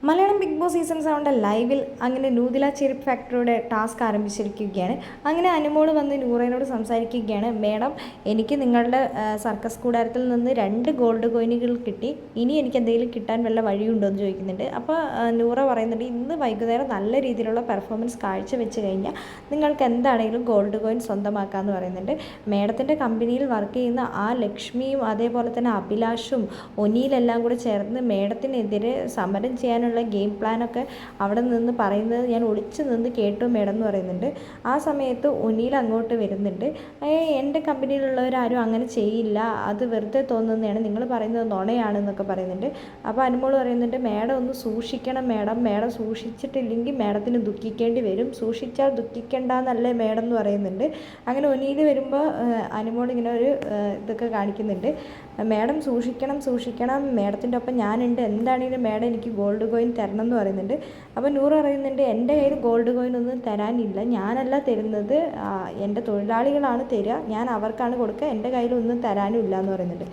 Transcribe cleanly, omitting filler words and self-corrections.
Malayalam big boss season 7 ലൈവിൽ അങ്ങനെ നൂതില ചെരുപ്പ് ഫാക്ടറിയുടെ ടാസ്ക് ആരംഭിച്ചിരിക്കുകയാണ്. അങ്ങനെ അനുമോൾ വന്ന് നൂറേനോട് സംസാരിക്കുകയാണ്. മേഡം, എനിക്ക് നിങ്ങളുടെ സർക്കസ് കൂടാരത്തിൽ നിന്ന് 2 ഗോൾഡ് കോയിനുകൾ കിട്ടി. ഇനി എനിക്ക് എന്തെങ്കിലും കിട്ടാൻ വല്ല വഴിയുണ്ടോ എന്ന് ചോദിക്കുന്നുണ്ട്. അപ്പോൾ നൂറ പറയുന്നുണ്ട്, ഇന്ന് വൈകുന്നേരം നല്ല രീതിയിലുള്ള പെർഫോമൻസ് കാഴ്ചവെച്ച് കഴിഞ്ഞാൽ നിങ്ങൾക്ക് എന്താണെങ്കിലും ഗോൾഡ് കോയിൻ സ്വന്തമാക്കാമെന്ന് പറയുന്നുണ്ട്. മേഡത്തിൻ്റെ കമ്പനിയിൽ വർക്ക് ചെയ്യുന്ന ആ ലക്ഷ്മിയും അതേപോലെ തന്നെ അഭിലാഷും ഒനിയിലെല്ലാം കൂടെ ചേർന്ന് മേഡത്തിനെതിരെ സമരം ചെയ്യാനുള്ള ഗെയിം പ്ലാനൊക്കെ അവിടെ നിന്ന് പറയുന്നത് ഞാൻ ഒളിച്ചു നിന്ന് കേട്ടു മേഡം എന്ന് പറയുന്നുണ്ട്. ആ സമയത്ത് ഒനിയിൽ അങ്ങോട്ട് വരുന്നുണ്ട്. എൻ്റെ കമ്പനിയിലുള്ളവരാരും അങ്ങനെ ചെയ്യില്ല, അത് വെറുതെ തോന്നുന്നതാണ്, നിങ്ങൾ പറയുന്നത് നുണയാണെന്നൊക്കെ പറയുന്നുണ്ട്. അപ്പോൾ അനുമോൾ പറയുന്നുണ്ട്, മേഡം ഒന്ന് സൂക്ഷിക്കണം മേഡം, മേഡം സൂക്ഷിച്ചിട്ടില്ലെങ്കിൽ മേഡത്തിന് ദുഃഖിക്കേണ്ടി വരും, സൂക്ഷിച്ചാൽ ദുഃഖിക്കേണ്ടെന്നല്ലേ മേഡം എന്ന് പറയുന്നുണ്ട്. അങ്ങനെ ഒനിയിൽ വരുമ്പോൾ അനുമോൾ ഇങ്ങനെ ഒരു ഇതൊക്കെ കാണിക്കുന്നുണ്ട്. മേഡം സൂക്ഷിക്കണം സൂക്ഷിക്കണം, മേഡത്തിൻ്റെ ഒപ്പം ഞാനുണ്ട്, എന്താണെങ്കിലും മേഡം എനിക്ക് ഗോൾഡ് കോയിൻ തരണം എന്ന് പറയുന്നുണ്ട്. അപ്പോൾ നൂറ് പറയുന്നുണ്ട്, എൻ്റെ കയ്യിൽ ഗോൾഡ് കോയിൻ ഒന്നും തരാനില്ല, ഞാനല്ല തരുന്നത്, എൻ്റെ തൊഴിലാളികളാണ് തരിക, ഞാൻ അവർക്കാണ് കൊടുക്കുക, എൻ്റെ കയ്യിലൊന്നും തരാനും ഇല്ല എന്ന് പറയുന്നുണ്ട്.